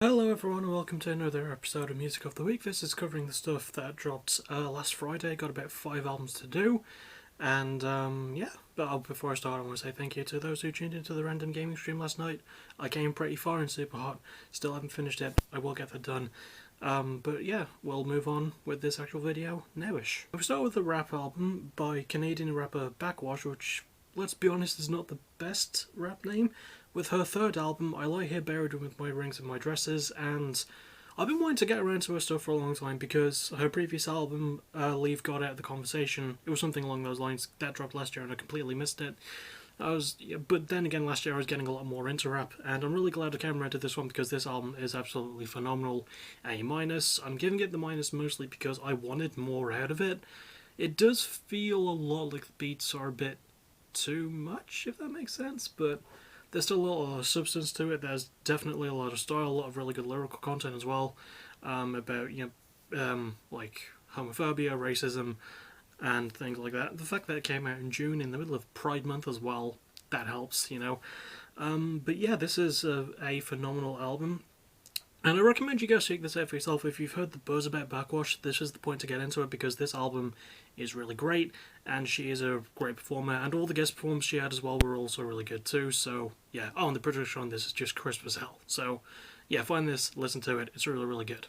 Hello everyone and welcome to another episode of Music of the Week. This is covering the stuff that dropped last Friday. Got about 5 albums to do. And yeah, but before I start I want to say thank you to those who tuned into the random gaming stream last night. I came pretty far in Super Hot. Still haven't finished it. I will get that done. But yeah, we'll move on with this actual video nowish. We'll start with the rap album by Canadian rapper Backxwash, which, let's be honest, is not the best rap name. With her third album, I Lie Here Buried with My Rings and My Dresses, and I've been wanting to get around to her stuff for a long time because her previous album, Leave God Out of the Conversation, it was something along those lines, that dropped last year and I completely missed it. But then again, last year I was getting a lot more into rap, and I'm really glad I came around to this one because this album is absolutely phenomenal. A-. I'm giving it the minus mostly because I wanted more out of it. It does feel a lot like the beats are a bit too much, if that makes sense, but there's still a lot of substance to it. There's definitely a lot of style, a lot of really good lyrical content as well, about like homophobia, racism, and things like that. The fact that it came out in June in the middle of Pride Month as well, that helps, you know. But yeah, this is a phenomenal album. And I recommend you guys check this out for yourself. If you've heard the buzz about Backxwash, this is the point to get into it because this album is really great and she is a great performer, and all the guest performances she had as well were also really good too. So yeah, oh, and the production on this is just crisp as hell. So yeah, find this, listen to it, it's really, really good.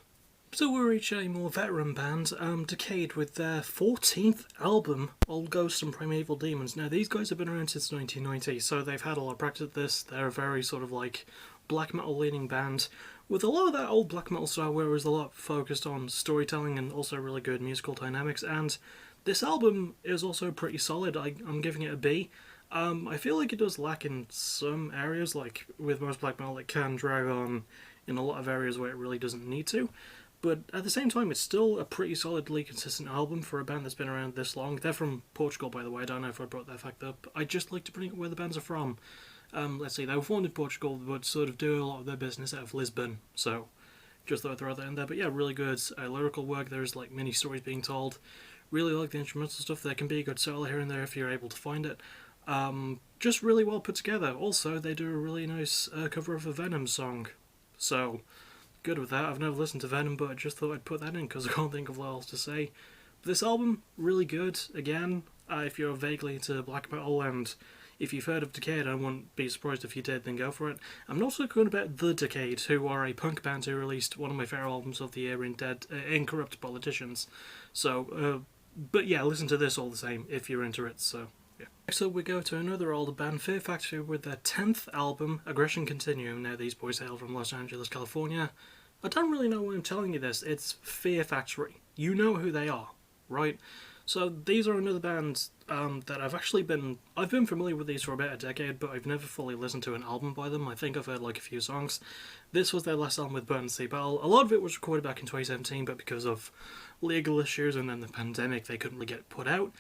So we reach a more veteran band, Decade, with their 14th album, Old Ghosts and Primeval Demons. Now these guys have been around since 1990, so they've had a lot of practice at this. They're a very sort of like black metal leaning band with a lot of that old black metal style where it was a lot focused on storytelling and also really good musical dynamics, and this album is also pretty solid. I'm giving it a B. I feel like it does lack in some areas, like with most black metal it can drag on in a lot of areas where it really doesn't need to, but at the same time it's still a pretty solidly consistent album for a band that's been around this long. They're from Portugal, by the way. I don't know if I brought that fact up. I just like to bring up where the bands are from. Let's see, they were formed in Portugal, but sort of do a lot of their business out of Lisbon, so just thought I'd throw that in there. But yeah, really good lyrical work. There's like mini stories being told. Really like the instrumental stuff. There can be a good solo here and there if you're able to find it. Just really well put together. Also, they do a really nice cover of a Venom song, so good with that. I've never listened to Venom, but I just thought I'd put that in because I can't think of what else to say. But this album, really good. Again, if you're vaguely into black metal, and if you've heard of Decade, I wouldn't be surprised if you did, then go for it. I'm not talking about The Decade, who are a punk band who released one of my favourite albums of the year in Incorrupt Politicians. So, but yeah, listen to this all the same if you're into it, so yeah. So we go to another older band, Fear Factory, with their 10th album, Aggression Continuum. Now these boys hail from Los Angeles, California. I don't really know why I'm telling you this, it's Fear Factory. You know who they are, right? So these are another band that I've been familiar with these for about a decade, but I've never fully listened to an album by them. I think I've heard like a few songs. This was their last album with Burn Sea Battle. A lot of it was recorded back in 2017, but because of legal issues and then the pandemic, they couldn't really get it put out.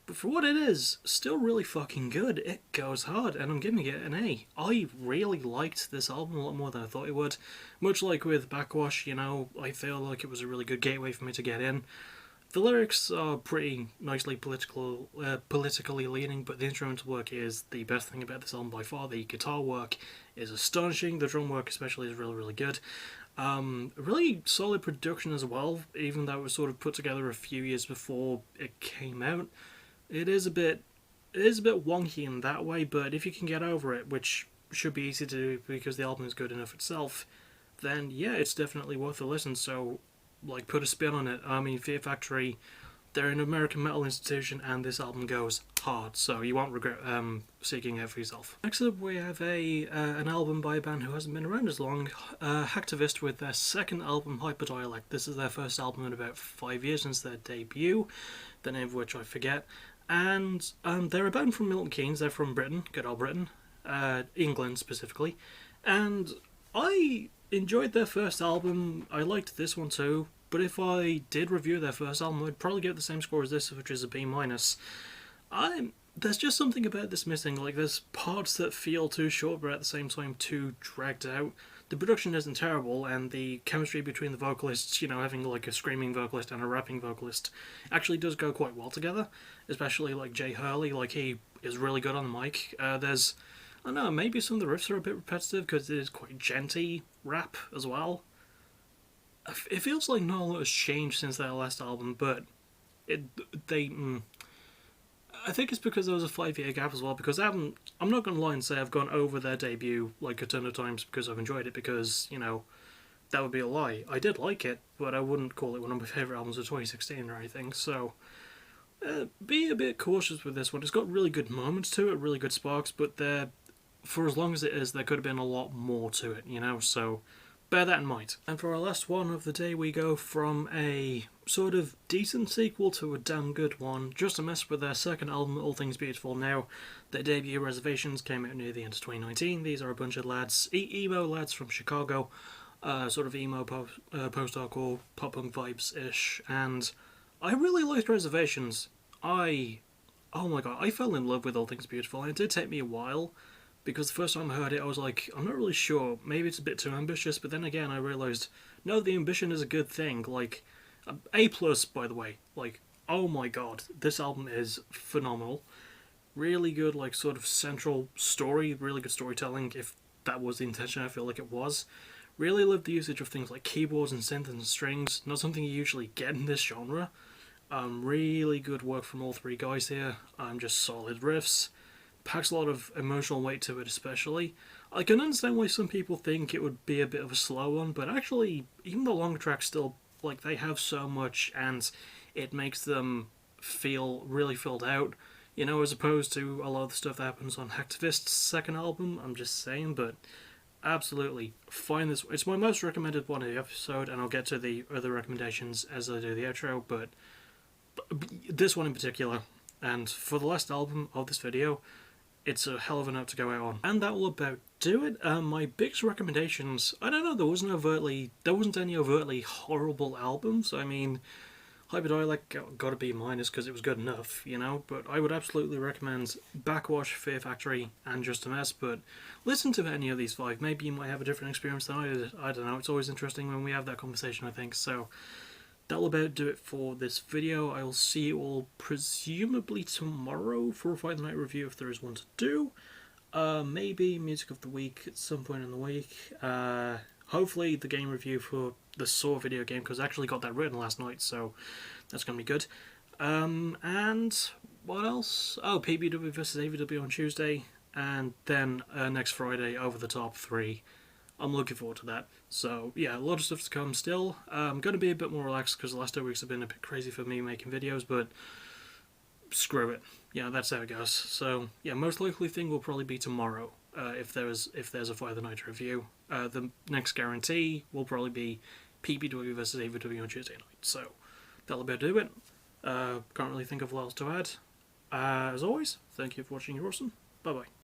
But for what it is, still really fucking good. It goes hard, and I'm giving it an A. I really liked this album a lot more than I thought it would. Much like with Backxwash, you know, I feel like it was a really good gateway for me to get in. The lyrics are pretty nicely politically leaning, but the instrumental work is the best thing about this album by far. The guitar work is astonishing. The drum work especially is really, really good. Really solid production as well, even though it was sort of put together a few years before it came out. It is a bit wonky in that way, but if you can get over it, which should be easy to do because the album is good enough itself, then yeah, it's definitely worth a listen. So, like, put a spin on it. I mean, Fear Factory, they're an American metal institution, and this album goes hard, so you won't regret seeking out for yourself. Next up, we have an album by a band who hasn't been around as long, Hacktivist, with their second album, Hyperdialect. This is their first album in about 5 years since their debut, the name of which I forget. And they're a band from Milton Keynes. They're from Britain, good old Britain, England specifically, and I enjoyed their first album. I liked this one too, but if I did review their first album, I'd probably give it the same score as this, which is a B-. There's just something about this missing. Like, there's parts that feel too short, but at the same time too dragged out. The production isn't terrible, and the chemistry between the vocalists, you know, having like a screaming vocalist and a rapping vocalist, actually does go quite well together. Especially like Jay Hurley, like, he is really good on the mic. I don't know, maybe some of the riffs are a bit repetitive because it is quite djenty, rap as well. It feels like not a lot has changed since their last album, but it they. I think it's because there was a 5 year gap as well. Because I'm not gonna lie and say I've gone over their debut like a ton of times because I've enjoyed it. Because that would be a lie. I did like it, but I wouldn't call it one of my favorite albums of 2016 or anything. So be a bit cautious with this one. It's got really good moments to it, really good sparks, but for as long as it is, there could have been a lot more to it. So bear that in mind. And for our last one of the day, we go from a sort of decent sequel to a damn good one. Just a Mess with their second album, All Things Beautiful Now. Their debut, Reservations, came out near the end of 2019. These are a bunch of lads, emo lads from Chicago, sort of emo post-hardcore pop-punk vibes-ish, and I really liked Reservations. Oh my god, I fell in love with All Things Beautiful, and it did take me a while, because the first time I heard it, I was like, I'm not really sure. Maybe it's a bit too ambitious, but then again, I realised, no, the ambition is a good thing. Like, A+, by the way. Like, oh my god, this album is phenomenal. Really good, like, sort of central story, really good storytelling, if that was the intention, I feel like it was. Really loved the usage of things like keyboards and synths and strings, not something you usually get in this genre. Really good work from all three guys here. Just solid riffs. Packs a lot of emotional weight to it, especially. I can understand why some people think it would be a bit of a slow one, but actually, even the long tracks still, like, they have so much, and it makes them feel really filled out, as opposed to a lot of the stuff that happens on Hacktivist's second album. I'm just saying, but absolutely find this. It's my most recommended one of the episode, and I'll get to the other recommendations as I do the outro, but this one in particular, and for the last album of this video, it's a hell of a note to go out on. And that will about do it. My biggest recommendations, I don't know, there wasn't any overtly horrible albums. I mean, Hyperdialect got a B- because it was good enough, but I would absolutely recommend Backxwash, Fear Factory, and Just a Mess, but listen to any of these five. Maybe you might have a different experience than I did. I don't know, it's always interesting when we have that conversation, I think. So that'll about do it for this video. I will see you all presumably tomorrow for a Fight the Night review if there is one to do. Maybe Music of the Week at some point in the week. Hopefully the game review for the Saw video game, because I actually got that written last night, so that's going to be good. And what else? Oh, PBW versus AVW on Tuesday, and then next Friday, Over the Top 3. I'm looking forward to that. So yeah, a lot of stuff to come still. I'm going to be a bit more relaxed because the last 2 weeks have been a bit crazy for me making videos, but screw it. Yeah, that's how it goes. So yeah, most likely thing will probably be tomorrow. If there's a Fight the Night review. The next guarantee will probably be PBW versus AVW on Tuesday night. So that'll about do it. Can't really think of what else to add. As always, thank you for watching. You're awesome. Bye bye.